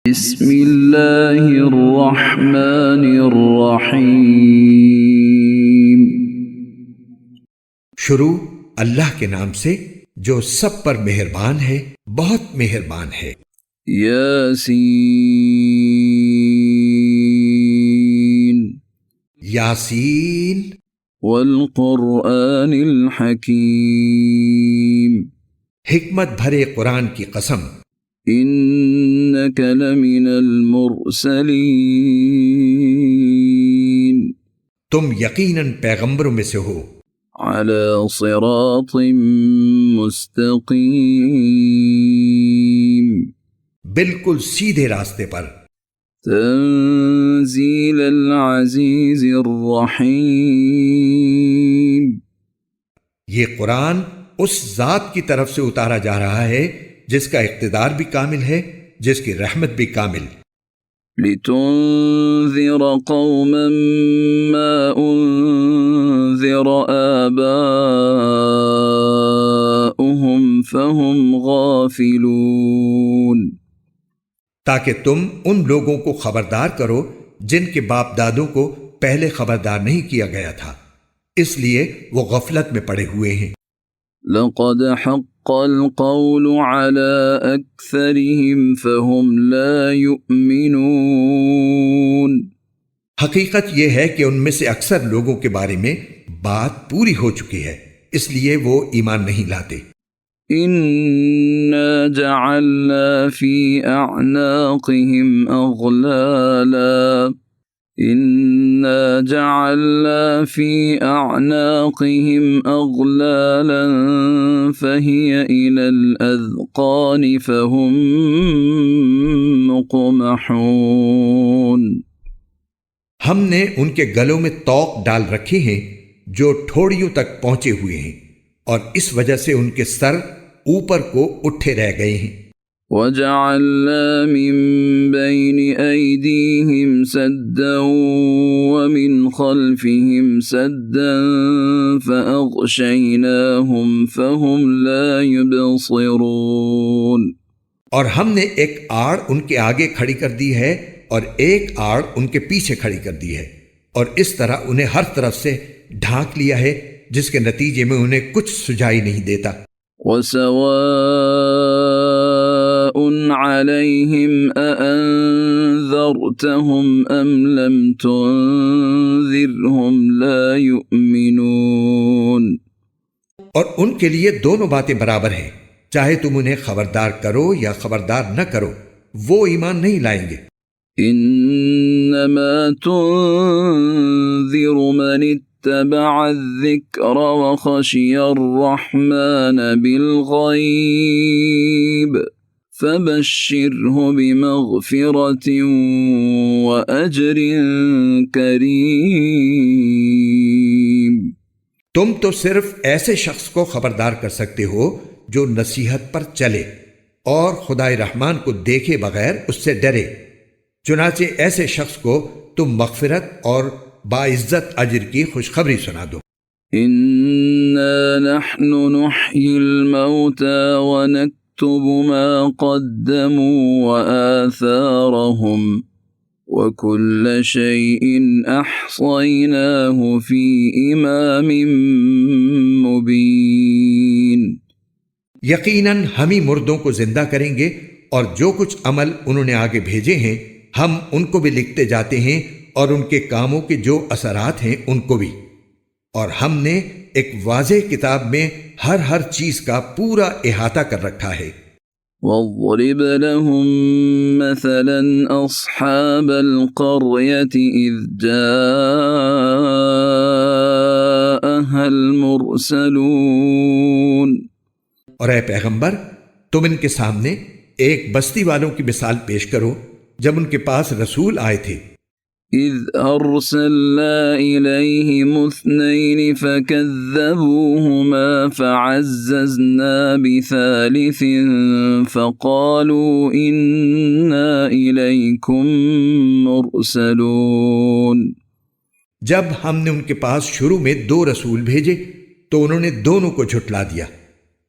بسم اللہ الرحمن الرحیم۔ شروع اللہ کے نام سے جو سب پر مہربان ہے، بہت مہربان ہے۔ یاسین، یاسین، والقرآن الحکیم، حکمت بھرے قرآن کی قسم۔ انک لمن المرسلین، تم یقیناً پیغمبروں میں سے ہو، علی صراط مستقیم، بالکل سیدھے راستے پر۔ تنزیل العزیز الرحیم، یہ قرآن اس ذات کی طرف سے اتارا جا رہا ہے جس کا اقتدار بھی کامل ہے، جس کی رحمت بھی کامل۔ لتنذر قوما ما انذر آباؤهم فهم غافلون، تاکہ تم ان لوگوں کو خبردار کرو جن کے باپ دادوں کو پہلے خبردار نہیں کیا گیا تھا، اس لیے وہ غفلت میں پڑے ہوئے ہیں۔ لقد حق القول على أكثرهم فهم لا يؤمنون، حقیقت یہ ہے کہ ان میں سے اکثر لوگوں کے بارے میں بات پوری ہو چکی ہے، اس لیے وہ ایمان نہیں لاتے۔ إنا جعلنا في أعناقهم أغلالا، إنا جعلنا في أعناقهم أغلالا فهي إلى الأذقان فهم مقمحون، ہم نے ان کے گلوں میں طوق ڈال رکھے ہیں جو ٹھوڑیوں تک پہنچے ہوئے ہیں، اور اس وجہ سے ان کے سر اوپر کو اٹھے رہ گئے ہیں۔ وَجَعَلْنَا مِن بَيْنِ أَيْدِيهِمْ سَدًّا وَمِنْ خَلْفِهِمْ سَدًّا فَأَغْشَيْنَاهُمْ فَهُمْ لَا يُبْصِرُونَ، اور ہم نے ایک آڑ ان کے آگے کھڑی کر دی ہے اور ایک آڑ ان کے پیچھے کھڑی کر دی ہے، اور اس طرح انہیں ہر طرف سے ڈھانک لیا ہے جس کے نتیجے میں انہیں کچھ سجائی نہیں دیتا۔ وَسَوَاءٌ عَلَيْهِمْ أَأَنذَرْتَهُمْ أَمْ لَمْ تُنذِرْهُمْ لَا يُؤْمِنُونَ، اور ان کے لیے دونوں باتیں برابر ہیں، چاہے تم انہیں خبردار کرو یا خبردار نہ کرو، وہ ایمان نہیں لائیں گے۔ إِنَّمَا تُنذِرُ مَنِ اتَّبَعَ الذِّكْرَ وَخَشِيَ الرَّحْمَنَ بِالْغَيْبِ فَبَشِّرْهُ بِمَغْفِرَةٍ وَأَجْرٍ كَرِيمٍ۔ تم تو صرف ایسے شخص کو خبردار کر سکتے ہو جو نصیحت پر چلے اور خدائے رحمان کو دیکھے بغیر اس سے ڈرے، چنانچہ ایسے شخص کو تم مغفرت اور باعزت اجر کی خوشخبری سنا دو۔ إِنَّا نَحْنُ نُحْيِي الْمَوْتَى وَنَكْتُبُ مَا قَدَّمُوا وَآثَارَهُمْ وَكُلَّ شَيْءٍ أَحْصَيْنَاهُ فِي إِمَامٍ مُبِينٍ، یقیناً ہم ہی مردوں کو زندہ کریں گے، اور جو کچھ عمل انہوں نے آگے بھیجے ہیں ہم ان کو بھی لکھتے جاتے ہیں، اور ان کے کاموں کے جو اثرات ہیں ان کو بھی، اور ہم نے ایک واضح کتاب میں ہر چیز کا پورا احاطہ کر رکھا ہے۔ وَاضْرِبْ لَهُم مَّثَلًا أَصْحَابَ الْقَرْيَةِ إِذْ جَاءَهَا الْمُرْسَلُونَ، اور اے پیغمبر تم ان کے سامنے ایک بستی والوں کی مثال پیش کرو جب ان کے پاس رسول آئے تھے۔ إِذْ أَرْسَلْنَا إِلَيْهِمُ اثْنَيْنِ فَكَذَّبُوهُمَا فَعَزَّزْنَا بِثَالِثٍ فَقَالُوا إِنَّا إِلَيْكُمْ مُرْسَلُونَ، جب ہم نے ان کے پاس شروع میں 2 رسول بھیجے تو انہوں نے دونوں کو جھٹلا دیا،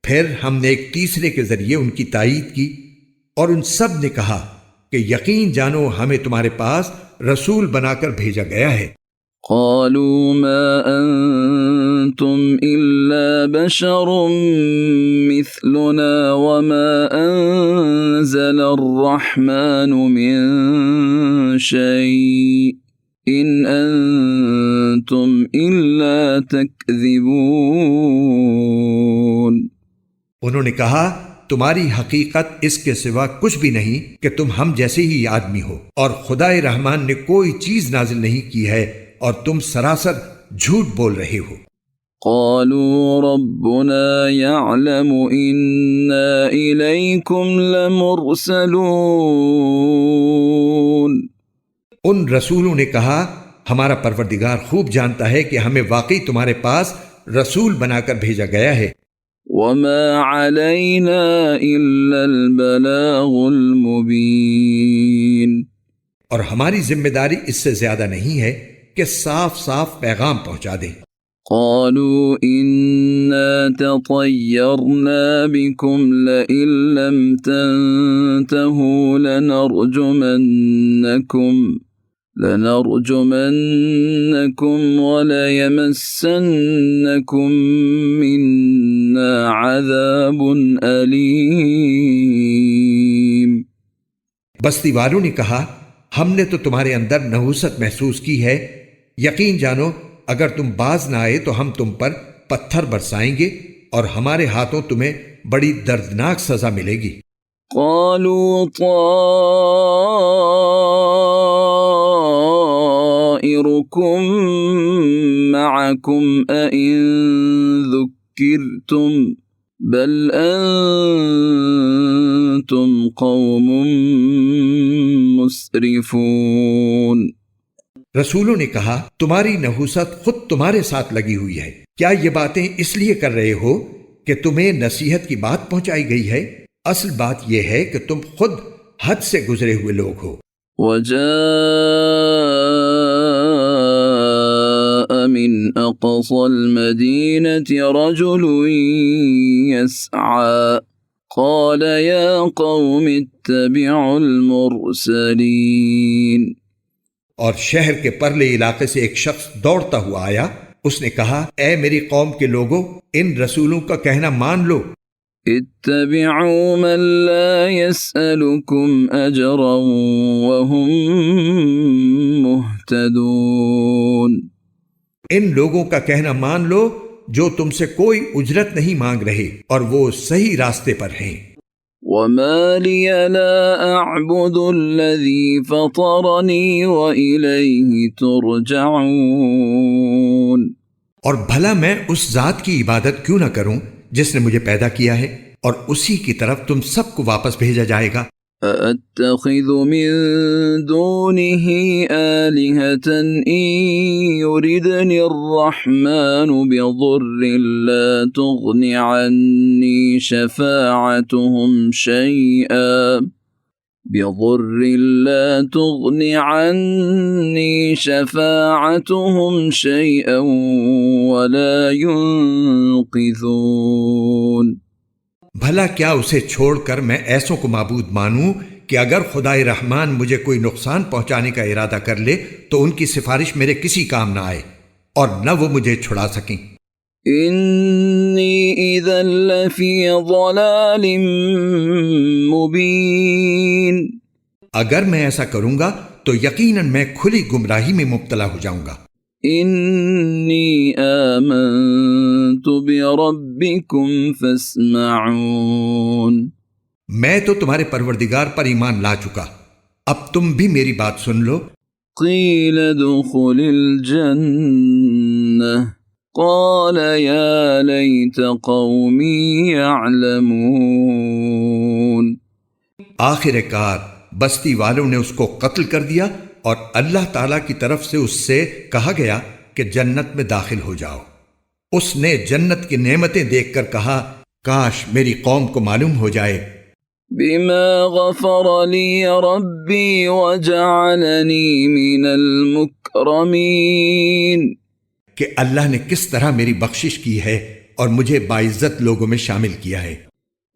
پھر ہم نے ایک تیسرے کے ذریعے ان کی تائید کی، اور ان سب نے کہا کہ یقین جانو ہمیں تمہارے پاس رسول بنا کر بھیجا گیا ہے۔ قالوا ما أنتم إلا بشر مثلنا وما أنزل الرحمن من شيء إن أنتم إلا تكذبون۔ انہوں نے کہا تمہاری حقیقت اس کے سوا کچھ بھی نہیں کہ تم ہم جیسے ہی آدمی ہو، اور خدائے رحمان نے کوئی چیز نازل نہیں کی ہے اور تم سراسر جھوٹ بول رہے ہو۔ قالوا ربنا يعلم إنا إليكم لمرسلون۔ ان رسولوں نے کہا ہمارا پروردگار خوب جانتا ہے کہ ہمیں واقعی تمہارے پاس رسول بنا کر بھیجا گیا ہے۔ وما علينا إلا البلاغ المبين۔ اور ہماری ذمہ داری اس سے زیادہ نہیں ہے کہ صاف صاف پیغام پہنچا دیں۔ قالوا إنا تطيرنا بكم لئن لم تنتهوا لنرجمنكم وليمسنكم منا عذاب أليم۔ بستی والوں نے کہا ہم نے تو تمہارے اندر نحوست محسوس کی ہے، یقین جانو اگر تم باز نہ آئے تو ہم تم پر پتھر برسائیں گے اور ہمارے ہاتھوں تمہیں بڑی دردناک سزا ملے گی۔ قالوا طائركم معكم أئن ذكرتم بل أنتم قوم مسرفون۔ رسولوں نے کہا تمہاری نحوست خود تمہارے ساتھ لگی ہوئی ہے، کیا یہ باتیں اس لیے کر رہے ہو کہ تمہیں نصیحت کی بات پہنچائی گئی ہے؟ اصل بات یہ ہے کہ تم خود حد سے گزرے ہوئے لوگ ہو۔ وجاء من أقصى المدينة رجل يسعى قال يا قوم اتبعوا المرسلين۔ اور شہر کے پرلے علاقے سے ایک شخص دوڑتا ہوا آیا، اس نے کہا اے میری قوم کے لوگوں، ان رسولوں کا کہنا مان لو۔ اتبعوا من لا يسألكم أجرا وهم مهتدون۔ ان لوگوں کا کہنا مان لو جو تم سے کوئی اجرت نہیں مانگ رہے اور وہ صحیح راستے پر ہیں۔ وما لي لا أعبد الذي فطرني وإليه ترجعون۔ اور بھلا میں اس ذات کی عبادت کیوں نہ کروں جس نے مجھے پیدا کیا ہے اور اسی کی طرف تم سب کو واپس بھیجا جائے گا۔ أَأَتَّخِذُ مِن دُونِهِ آلِهَةً إِن يُرِدْنِ الرَّحْمَنُ بِضُرٍّ لَّا تُغْنِ عَنِّي شَفَاعَتُهُمْ شَيْئًا وَلَا يُنقِذُونَ۔ بھلا کیا اسے چھوڑ کر میں ایسوں کو معبود مانوں کہ اگر خدائے رحمان مجھے کوئی نقصان پہنچانے کا ارادہ کر لے تو ان کی سفارش میرے کسی کام نہ آئے اور نہ وہ مجھے چھڑا سکیں۔ انی اذا لفی ضلال مبین۔ اگر میں ایسا کروں گا تو یقیناً میں کھلی گمراہی میں مبتلا ہو جاؤں گا۔ انی آمنت بربکم فاسمعون۔ میں تو تمہارے پروردگار پر ایمان لا چکا، اب تم بھی میری بات سن لو۔ قیل ادخل الجنہ قال یا لیت قومی یعلمون۔ آخر کار بستی والوں نے اس کو قتل کر دیا اور اللہ تعالیٰ کی طرف سے اس سے کہا گیا کہ جنت میں داخل ہو جاؤ۔ اس نے جنت کی نعمتیں دیکھ کر کہا کاش میری قوم کو معلوم ہو جائے۔ بما غفر لی ربی وجعلنی من المکرمین۔ کہ اللہ نے کس طرح میری بخشش کی ہے اور مجھے باعزت لوگوں میں شامل کیا ہے۔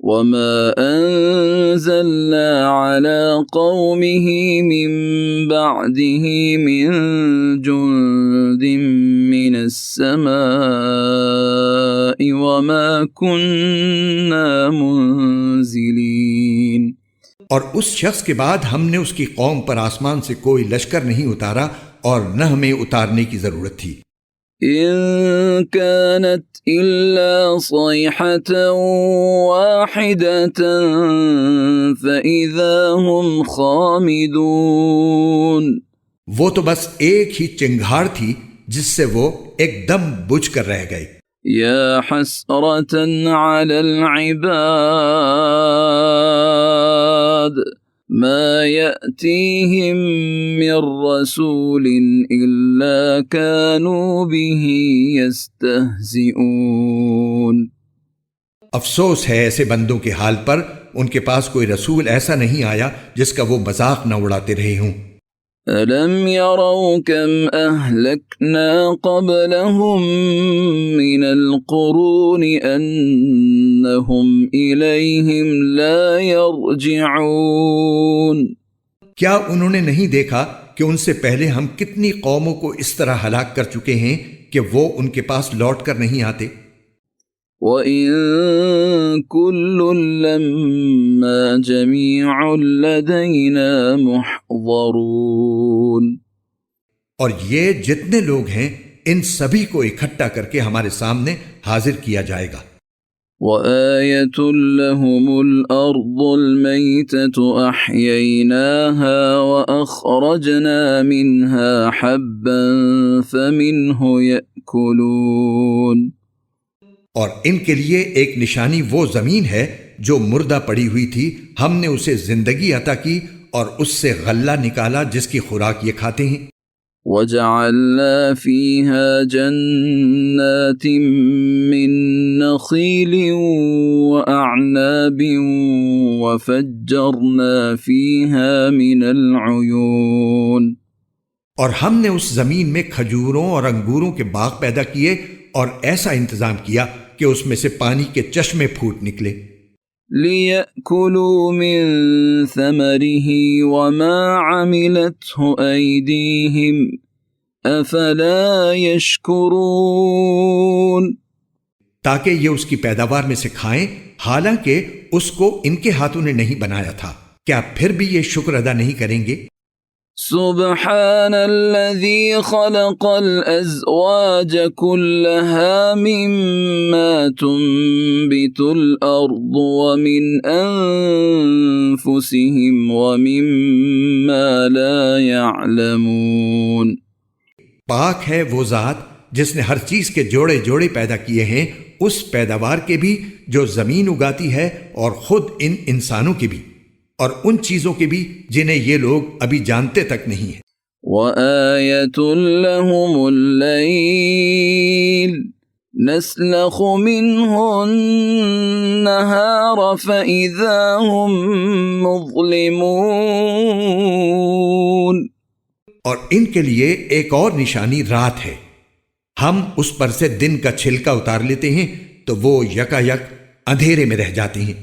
وما أنزلنا على قومه من بعده من جند من السماء وما كنا منزلين. اور اس شخص کے بعد ہم نے اس کی قوم پر آسمان سے کوئی لشکر نہیں اتارا اور نہ ہمیں اتارنے کی ضرورت تھی. إن كانت إلا صيحة واحدة فإذا هم خامدون. وہ تو بس ایک ہی چنگھاڑ تھی جس سے وہ ایک دم بجھ کر رہ گئے. يا حسرة على العباد ما يأتيهم من رسول إلا كانوا به يستهزئون. افسوس ہے ایسے بندوں کے حال پر، ان کے پاس کوئی رسول ایسا نہیں آیا جس کا وہ مذاق نہ اڑاتے رہے ہوں. أَلَمْ يَرَوْا كَمْ أَهْلَكْنَا قَبْلَهُمْ مِنَ الْقُرُونِ أَنَّهُمْ إِلَيْهِمْ لَا يَرْجِعُونَ. کیا انہوں نے نہیں دیکھا کہ ان سے پہلے ہم کتنی قوموں کو اس طرح ہلاک کر چکے ہیں کہ وہ ان کے پاس لوٹ کر نہیں آتے. وَإِن كُلٌّ لَّمَّا جَمِيعٌ لَّدَيْنَا مُحْضَرُونَ. اور یہ جتنے لوگ ہیں ان سبھی کو اکٹھا کر کے ہمارے سامنے حاضر کیا جائے گا. وَآيَةٌ لَّهُمُ الْأَرْضُ الْمَيْتَةُ أَحْيَيْنَاهَا وَأَخْرَجْنَا مِنْهَا حَبًّا فَمِنْهُ يَأْكُلُونَ. اور ان کے لیے ایک نشانی وہ زمین ہے جو مردہ پڑی ہوئی تھی، ہم نے اسے زندگی عطا کی اور اس سے غلہ نکالا جس کی خوراک یہ کھاتے ہیں. وَجَعَلْنَا فِيهَا جَنَّاتٍ مِّن نَّخِيلٍ وَأَعْنَابٍ وَفَجَّرْنَا فِيهَا مِنَ الْعُيُونِ. اور ہم نے اس زمین میں کھجوروں اور انگوروں کے باغ پیدا کیے اور ایسا انتظام کیا کہ اس میں سے پانی کے چشمے پھوٹ نکلے. لِيَأْكُلُوا مِن ثَمَرِهِ وَمَا عَمِلَتْهُ أَيْدِيهِمْ أَفَلَا يَشْكُرُونَ. تاکہ یہ اس کی پیداوار میں سے کھائیں، حالانکہ اس کو ان کے ہاتھوں نے نہیں بنایا تھا. کیا پھر بھی یہ شکر ادا نہیں کریں گے؟ سبحان الذي خلق الأزواج كلها مما تنبت الأرض ومن أنفسهم ومما لا يعلمون. پاک ہے وہ ذات جس نے ہر چیز کے جوڑے جوڑے پیدا کیے ہیں، اس پیداوار کے بھی جو زمین اگاتی ہے اور خود ان انسانوں کے بھی، اور ان چیزوں کے بھی جنہیں یہ لوگ ابھی جانتے تک نہیں ہیں. وَآيَةٌ لَّهُمُ اللَّيْلُ نَسْلَخُ مِنْهُ النَّهَارَ فَإِذَا هُمْ مُظْلِمُونَ. اور ان کے لیے ایک اور نشانی رات ہے، ہم اس پر سے دن کا چھلکا اتار لیتے ہیں تو وہ یکا یک اندھیرے میں رہ جاتے ہیں.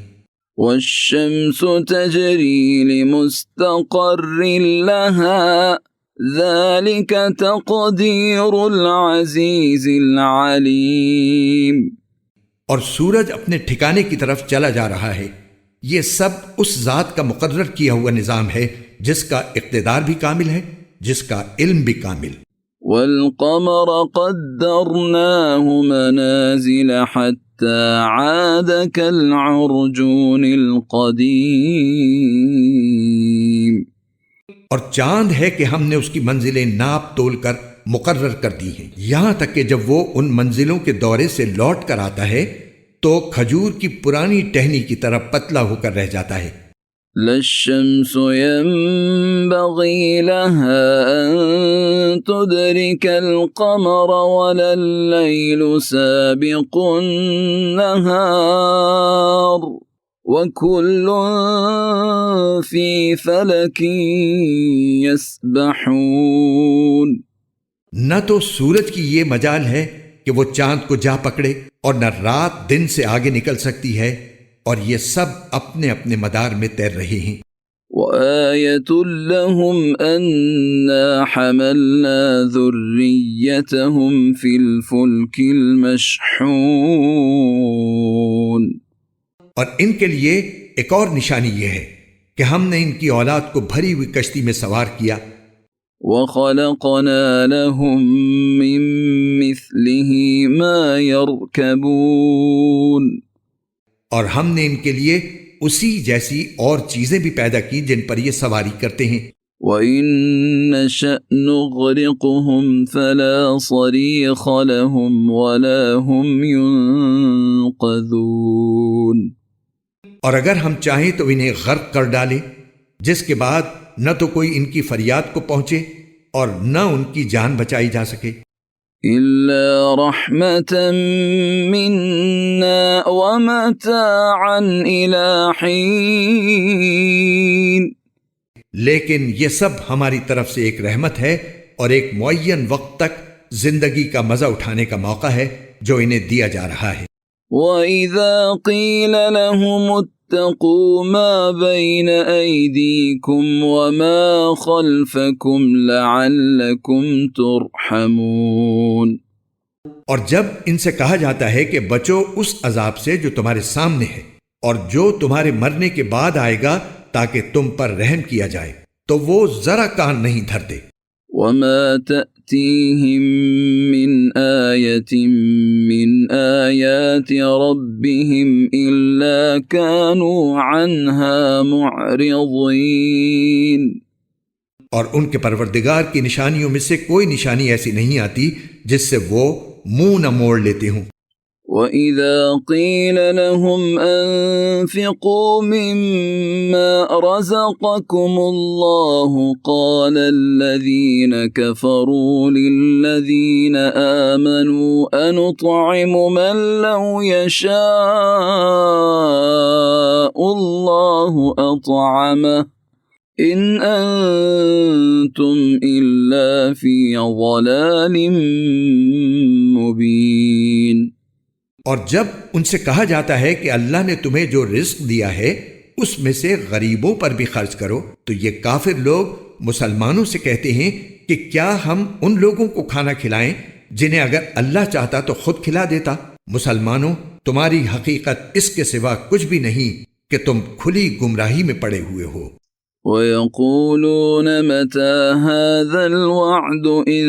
وَالشَّمْسُ تَجْرِي لِمُسْتَقَرٍّ لَهَا ذَلِكَ تَقْدِيرُ الْعَزِيزِ الْعَلِيمِ. اور سورج اپنے ٹھکانے کی طرف چلا جا رہا ہے، یہ سب اس ذات کا مقرر کیا ہوا نظام ہے جس کا اقتدار بھی کامل ہے، جس کا علم بھی کامل. وَالْقَمَرَ قَدَّرْنَاهُ مَنَازِلَ حَتَّى عَادَ كَالْعُرْجُونِ الْقَدِيمِ. اور چاند ہے کہ ہم نے اس کی منزلیں ناپ تول کر مقرر کر دی ہیں، یہاں تک کہ جب وہ ان منزلوں کے دورے سے لوٹ کر آتا ہے تو کھجور کی پرانی ٹہنی کی طرح پتلا ہو کر رہ جاتا ہے. لا الشمس ينبغي لها أن تدرك القمر ولا الليل سابق النهار وكل في فلك يسبحون. نہ تو سورج کی یہ مجال ہے کہ وہ چاند کو جا پکڑے اور نہ رات دن سے آگے نکل سکتی ہے، اور یہ سب اپنے اپنے مدار میں تیر رہے ہیں۔ وآية لهم أنا حملنا ذريتهم في الفلك المشحون، اور ان کے لیے ایک اور نشانی یہ ہے کہ ہم نے ان کی اولاد کو بھری ہوئی کشتی میں سوار کیا، وخلقنا لهم من مثله ما يركبون، اور ہم نے ان کے لیے اسی جیسی اور چیزیں بھی پیدا کی جن پر یہ سواری کرتے ہیں۔ وَإِن نَّشَأْ نُغْرِقْهُمْ فَلَا صَرِيخَ لَهُمْ وَلَا هُمْ يُنقَذُونَ، اور اگر ہم چاہیں تو انہیں غرق کر ڈالیں، جس کے بعد نہ تو کوئی ان کی فریاد کو پہنچے اور نہ ان کی جان بچائی جا سکے۔ إِلَّا رَحْمَةً مِّنَّا وَمَتَاعًا إِلَىٰ حِينٍ، لیکن یہ سب ہماری طرف سے ایک رحمت ہے اور ایک معین وقت تک زندگی کا مزہ اٹھانے کا موقع ہے جو انہیں دیا جا رہا ہے۔ وَإِذَا قِيلَ لَهُمُ اتَّقُوا مَا بَيْنَ أَيْدِيكُمْ وَمَا خَلْفَكُمْ لَعَلَّكُمْ تُرْحَمُونَ، اور جب ان سے کہا جاتا ہے کہ بچو اس عذاب سے جو تمہارے سامنے ہے اور جو تمہارے مرنے کے بعد آئے گا تاکہ تم پر رحم کیا جائے، تو وہ ذرا کان نہیں دھرتے۔ وَمَا تَأْتِيهِم مِّنْ آيَةٍ مِّنْ آيَاتِ رَبِّهِمْ إِلَّا كَانُوا عَنْهَا مُعْرِضِينَ، اور ان کے پروردگار کی نشانیوں میں سے کوئی نشانی ایسی نہیں آتی جس سے وہ منہ نہ موڑ لیتے ہوں۔ وَإِذَا قِيلَ لَهُمْ أَنفِقُوا مِمَّا رَزَقَكُمُ اللَّهُ قَالَ الَّذِينَ كَفَرُوا لِلَّذِينَ آمَنُوا أَنُطْعِمُ مَن لَّوْ يَشَاءُ اللَّهُ أَطْعَمَهُ إِنْ أَنتُمْ إِلَّا فِي ضَلَالٍ مُّبِينٍ۔ اور جب ان سے کہا جاتا ہے کہ اللہ نے تمہیں جو رزق دیا ہے اس میں سے غریبوں پر بھی خرچ کرو، تو یہ کافر لوگ مسلمانوں سے کہتے ہیں کہ کیا ہم ان لوگوں کو کھانا کھلائیں جنہیں اگر اللہ چاہتا تو خود کھلا دیتا۔ مسلمانوں، تمہاری حقیقت اس کے سوا کچھ بھی نہیں کہ تم کھلی گمراہی میں پڑے ہوئے ہو۔ وَيَقُولُونَ مَتَى هَذَا الْوَعْدُ إِن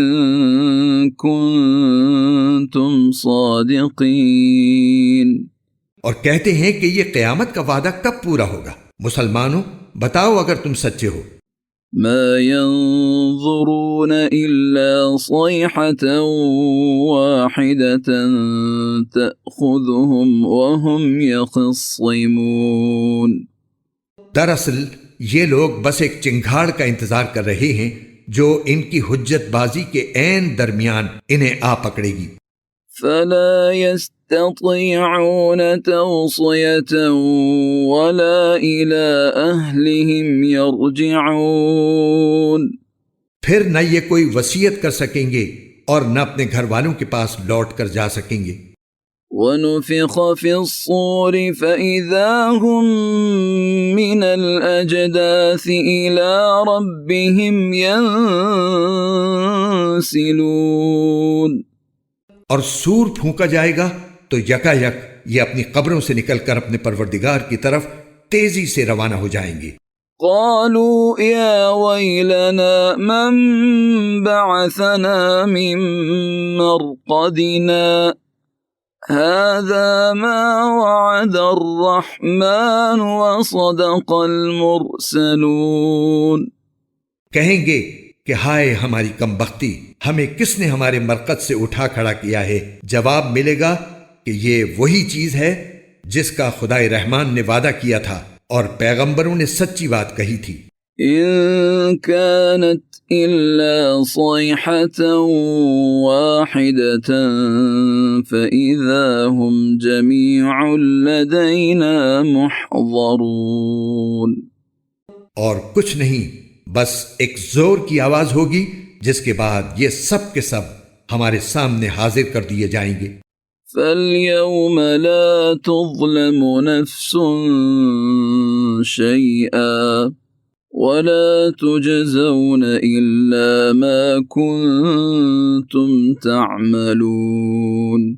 كُنتُمْ صَادِقِينَ، اور کہتے ہیں کہ یہ قیامت کا وعدہ کب پورا ہوگا؟ مسلمانوں بتاؤ اگر تم سچے ہو۔ مَا يَنظُرُونَ إِلَّا صَيْحَةً وَاحِدَةً تَأْخُذُهُمْ وَهُمْ يَخِصِّمُونَ، دراصل یہ لوگ بس ایک چنگھاڑ کا انتظار کر رہے ہیں جو ان کی حجت بازی کے عین درمیان انہیں آ پکڑے گی۔ فَلَا يَسْتَطِيعُونَ تَوْصِيَةً وَلَا إِلَىٰ أَهْلِهِمْ يَرْجِعُونَ، پھر نہ یہ کوئی وصیت کر سکیں گے اور نہ اپنے گھر والوں کے پاس لوٹ کر جا سکیں گے۔ وَنُفِخَ فِي الصُّورِ فَإِذَا هُم مِّنَ الْأَجْدَاثِ إِلَىٰ رَبِّهِمْ يَنسِلُونَ، اور سور پھونکا جائے گا تو یکا یک یہ اپنی قبروں سے نکل کر اپنے پروردگار کی طرف تیزی سے روانہ ہو جائیں گے۔ قالوا يا ويلنا من بعثنا من مرقدنا هذا ما وعد الرحمن وصدق المرسلون، کہیں گے کہ ہائے ہماری کم بختی، ہمیں کس نے ہمارے مرقد سے اٹھا کھڑا کیا ہے؟ جواب ملے گا کہ یہ وہی چیز ہے جس کا خدائے رحمان نے وعدہ کیا تھا اور پیغمبروں نے سچی بات کہی تھی۔ إن كانت إلا صيحة واحدة فإذا هم جميع لدينا محضرون، اور کچھ نہیں، بس ایک زور کی آواز ہوگی جس کے بعد یہ سب کے سب ہمارے سامنے حاضر کر دیے جائیں گے۔ فاليوم لا تظلم نفس شيئا ولا تجزون إلا ما كنتم تعملون.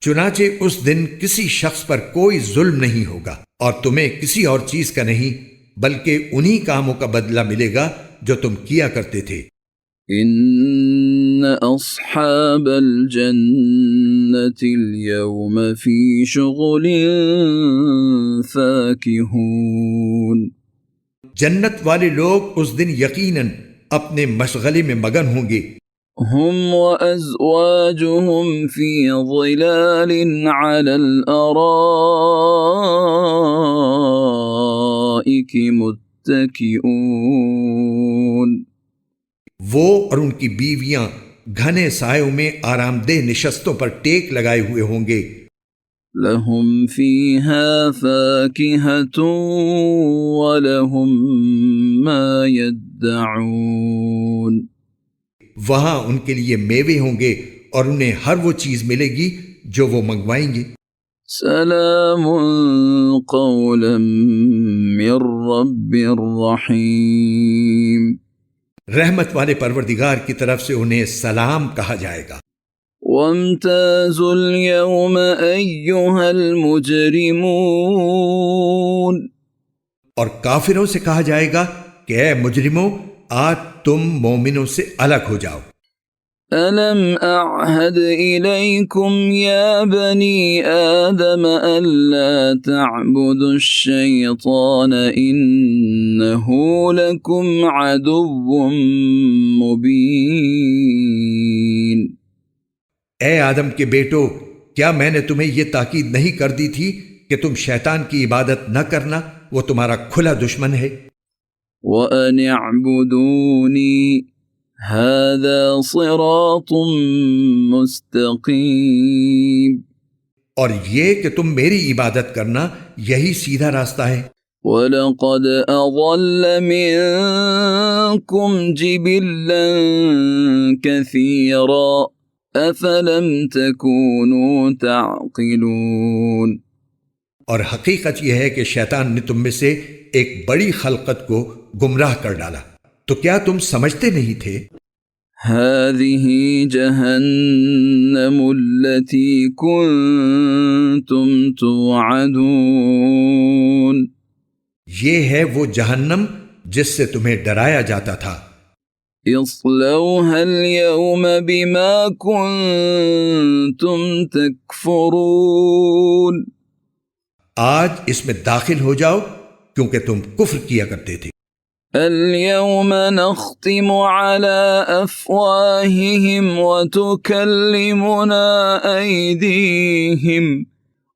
چنانچہ اس دن کسی شخص پر کوئی ظلم نہیں ہوگا اور تمہیں کسی اور چیز کا نہیں بلکہ انہی کاموں کا بدلہ ملے گا جو تم کیا کرتے تھے. ان اصحاب الجنة اليوم في شغل فاكهون. جنت والے لوگ اس دن یقیناً اپنے مشغلے میں مگن ہوں گے. هم وأزواجهم في ظلال على الأرائك متكئون. وہ اور ان کی بیویاں گھنے سایوں میں آرام دہ نشستوں پر ٹیک لگائے ہوئے ہوں گے. لهم فيها فاكهة ولهم ما يدعون. وہاں ان کے لیے میوے ہوں گے اور انہیں ہر وہ چیز ملے گی جو وہ منگوائیں گے. سلام قولا من رب الرحیم. رحمت والے پروردگار کی طرف سے انہیں سلام کہا جائے گا. وامتازوا اليوم أيها المجرمون. اور کافروں سے کہا جائے گا کہ اے مجرموں آج تم مومنوں سے الگ ہو جاؤ. ألم أعهد إليكم يا بني آدم ألا تعبدوا الشيطان إنه لكم عدو مبين. اے آدم کے بیٹو کیا میں نے تمہیں یہ تاکید نہیں کر دی تھی کہ تم شیطان کی عبادت نہ کرنا، وہ تمہارا کھلا دشمن ہے. وَأَنِ اعْبُدُونِي هَذَا صِرَاطٌ مُسْتَقِيمٌ. اور یہ کہ تم میری عبادت کرنا یہی سیدھا راستہ ہے. وَلَقَدْ أَضَلَّ مِنكُمْ جِبِلًّا كَثِيرًا أَفَلَمْ تَكُونُوا تَعْقِلُونَ. اور حقیقت یہ ہے کہ شیطان نے تم میں سے ایک بڑی خلقت کو گمراہ کر ڈالا، تو کیا تم سمجھتے نہیں تھے؟ هذه جهنم التي كنتم توعدون. یہ ہے وہ جہنم جس سے تمہیں ڈرایا جاتا تھا. اصلوها اليوم بما كنتم تكفرون. آج اس میں داخل ہو جاؤ کیونکہ تم کفر کیا کرتے تھے. اليوم نختم على أفواههم وتكلمنا أيديهم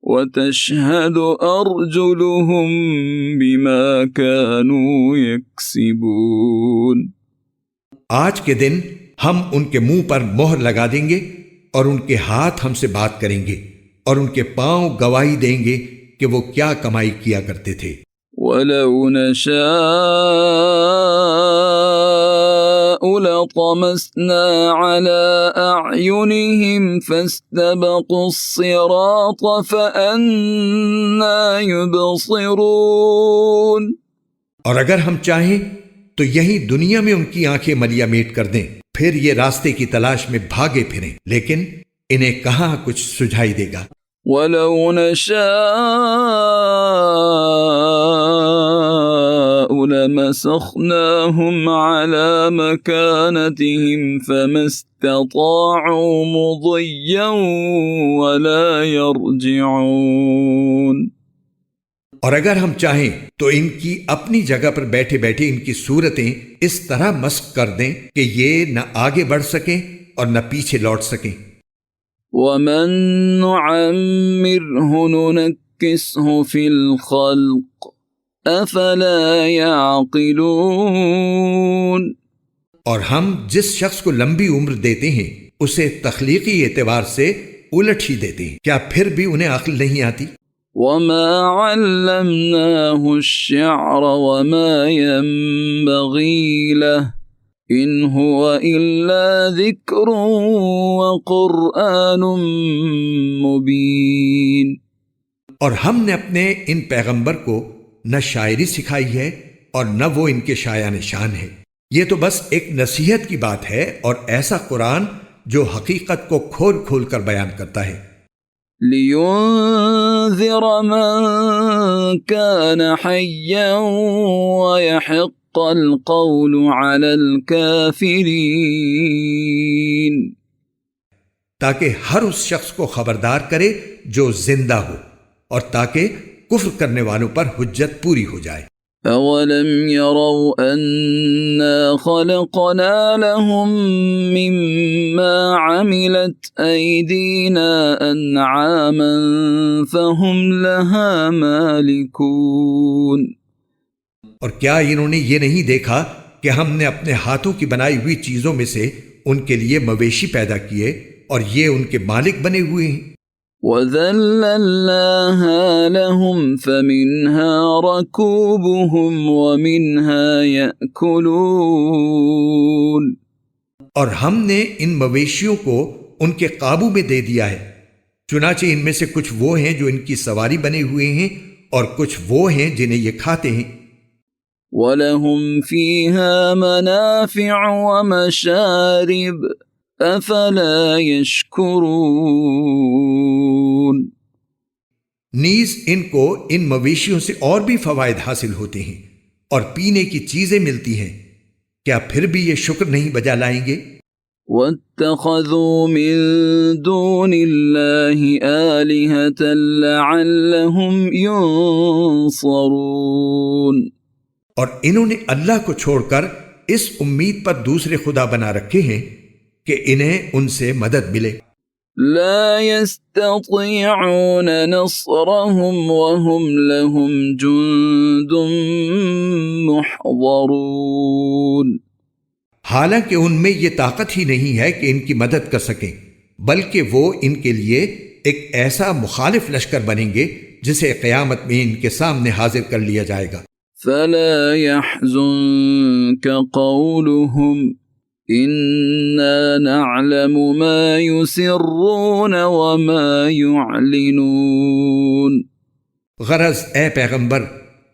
وتشهد أرجلهم بما كانوا يكسبون. آج کے دن ہم ان کے منہ پر مہر لگا دیں گے اور ان کے ہاتھ ہم سے بات کریں گے اور ان کے پاؤں گواہی دیں گے کہ وہ کیا کمائی کیا کرتے تھے. وَلَوْ نَشَاءُ لَطَمَسْنَا عَلَىٰ أَعْيُنِهِمْ فَاسْتَبَقُوا الصِّرَاطَ فَأَنَّىٰ يُبْصِرُونَ. اور اگر ہم چاہیں تو یہی دنیا میں ان کی آنکھیں ملیا میٹ کر دیں، پھر یہ راستے کی تلاش میں بھاگے پھریں، لیکن انہیں کہاں کچھ سجھائی دے گا. وَلَوْ نَشَاءُ لَمَسَخْنَاهُمْ عَلَىٰ مَكَانَتِهِمْ فَمَا اسْتَطَاعُوا مُضِيًّا وَلَا يَرْجِعُونَ. اور اگر ہم چاہیں تو ان کی اپنی جگہ پر بیٹھے بیٹھے ان کی صورتیں اس طرح مسخ کر دیں کہ یہ نہ آگے بڑھ سکیں اور نہ پیچھے لوٹ سکیں. وَمَن نُعَمِّرْهُ نُنَكِّسْهُ فِي الْخَلْقِ أَفَلَا يَعْقِلُونَ. اور ہم جس شخص کو لمبی عمر دیتے ہیں اسے تخلیقی اعتبار سے الٹ ہی دیتے ہیں، کیا پھر بھی انہیں عقل نہیں آتی؟ وَمَا عَلَّمْنَاهُ الشِّعْرَ وَمَا يَنبَغِي لَهُ إن هو إلا ذكر وقرآن مبين۔ اور ہم نے اپنے ان پیغمبر کو نہ شاعری سکھائی ہے اور نہ وہ ان کے شایان شان ہے، یہ تو بس ایک نصیحت کی بات ہے اور ایسا قرآن جو حقیقت کو کھول کھول کر بیان کرتا ہے۔ لِيُنذِرَ مَن كَانَ حَيًّا وَيَحِقَّ الْقَوْلُ عَلَى الْكَافِرِينَ، تاکہ ہر اس شخص کو خبردار کرے جو زندہ ہو اور تاکہ کفر کرنے والوں پر حجت پوری ہو جائے۔ أَوَلَمْ يَرَوْا أَنَّا خَلَقْنَا لَهُم مِّمَّا عَمِلَتْ أَيْدِينَا أَنْعَامًا فَهُمْ لَهَا مَالِكُونَ۔ اور کیا انہوں نے یہ نہیں دیکھا کہ ہم نے اپنے ہاتھوں کی بنائی ہوئی چیزوں میں سے ان کے لیے مویشی پیدا کیے اور یہ ان کے مالک بنے ہوئے ہیں؟ وَذَلَّلْنَاهَا لَهُمْ فَمِنْهَا رَكُوبُهُمْ وَمِنْهَا يَأْكُلُونَ۔ اور ہم نے ان مویشیوں کو ان کے قابو میں دے دیا ہے، چنانچہ ان میں سے کچھ وہ ہیں جو ان کی سواری بنے ہوئے ہیں اور کچھ وہ ہیں جنہیں یہ کھاتے ہیں۔ وَلَهُمْ فِيهَا مَنَافِعُ وَمَشَارِبُ أَفَلَا يَشْكُرُونَ۔ نیز ان کو ان مویشیوں سے اور بھی فوائد حاصل ہوتے ہیں اور پینے کی چیزیں ملتی ہیں، کیا پھر بھی یہ شکر نہیں بجا لائیں گے؟ وَاتَّخَذُوا مِن دُونِ اللَّهِ آلِهَةً لَعَلَّهُمْ يُنصَرُونَ۔ اور انہوں نے اللہ کو چھوڑ کر اس امید پر دوسرے خدا بنا رکھے ہیں کہ انہیں ان سے مدد ملے۔ لا يستطيعون نصرهم وهم لهم جند محضرون۔ حالانکہ ان میں یہ طاقت ہی نہیں ہے کہ ان کی مدد کر سکیں، بلکہ وہ ان کے لیے ایک ایسا مخالف لشکر بنیں گے جسے قیامت میں ان کے سامنے حاضر کر لیا جائے گا۔ فلا يحزنك قولهم إنا نعلم ما يسرون وما يعلنون۔ غرض اے پیغمبر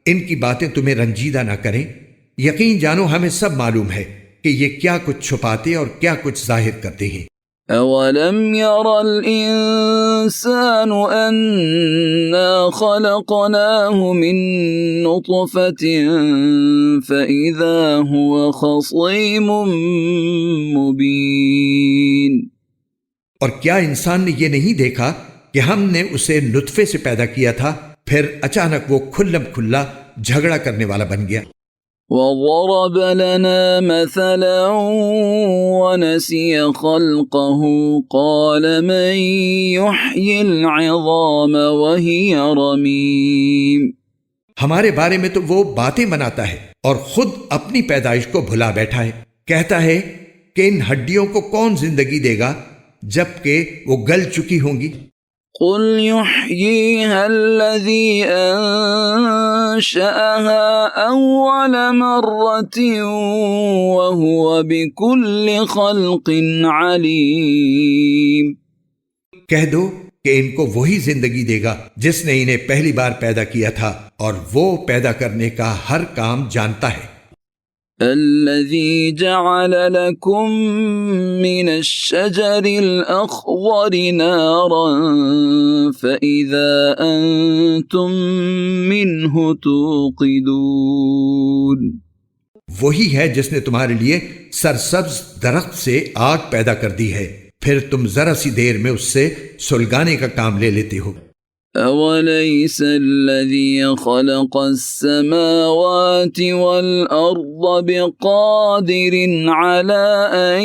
ان کی باتیں تمہیں رنجیدہ نہ کریں، یقین جانو ہمیں سب معلوم ہے کہ یہ کیا کچھ چھپاتے اور کیا کچھ ظاہر کرتے ہیں۔ أَوَلَمْ يَرَ الْإِنسَانُ أَنَّا خَلَقْنَاهُ مِن نُّطْفَةٍ فَإِذَا هُوَ خَصِيمٌ مُّبِينٌ۔ اور کیا انسان نے یہ نہیں دیکھا کہ ہم نے اسے نطفے سے پیدا کیا تھا، پھر اچانک وہ کھلم کھلا جھگڑا کرنے والا بن گیا۔ وَضَرَبَ لَنَا مَثَلًا وَنَسِيَ خَلْقَهُ قَالَ مَن يُحْيِي الْعِظَامَ وَهِيَ رَمِيمٌ۔ ہمارے بارے میں تو وہ باتیں بناتا ہے اور خود اپنی پیدائش کو بھلا بیٹھا ہے، کہتا ہے کہ ان ہڈیوں کو کون زندگی دے گا جبکہ وہ گل چکی ہوں گی۔ قُلْ يُحْيِيهَا الَّذِي أَنشَأَهَا أَوَّلَ مَرَّةٍ وَهُوَ بِكُلِّ خَلْقٍ عَلِيمٌ۔ کہہ دو کہ ان کو وہی زندگی دے گا جس نے انہیں پہلی بار پیدا کیا تھا اور وہ پیدا کرنے کا ہر کام جانتا ہے۔ الذي جعل لكم من الشجر الأخضر نارا فإذا أنتم منه توقدون۔ وہی ہے جس نے تمہارے لیے سرسبز درخت سے آگ پیدا کر دی ہے، پھر تم ذرا سی دیر میں اس سے سلگانے کا کام لے لیتے ہو۔ أوليس الذي خلق السماوات والأرض بقادر على أن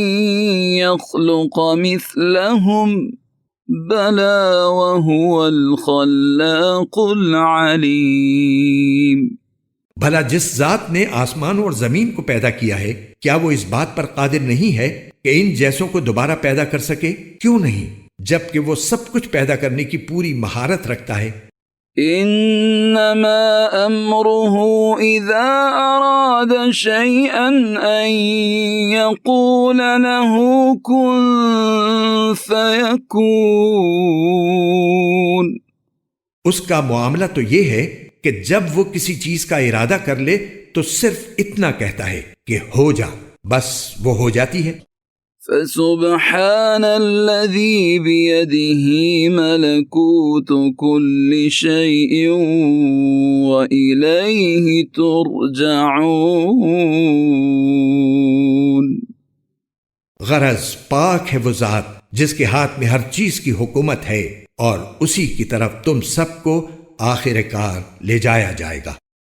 يخلق مثلهم بلى وهو الخلاق العليم۔ بھلا جس ذات نے آسمانوں اور زمین کو پیدا کیا ہے، کیا وہ اس بات پر قادر نہیں ہے کہ ان جیسوں کو دوبارہ پیدا کر سکے؟ کیوں نہیں، جبکہ وہ سب کچھ پیدا کرنے کی پوری مہارت رکھتا ہے۔ إنما أمره إذا أراد شيئا أن يقول له كن فيكون. اس کا معاملہ تو یہ ہے کہ جب وہ کسی چیز کا ارادہ کر لے تو صرف اتنا کہتا ہے کہ ہو جا، بس وہ ہو جاتی ہے۔ فسبحان الذي بيده ملكوت كل شيء وإليه ترجعون۔ غرض پاک ہے وہ ذات جس کے ہاتھ میں ہر چیز کی حکومت ہے، اور اسی کی طرف تم سب کو آخر کار لے جایا جائے گا۔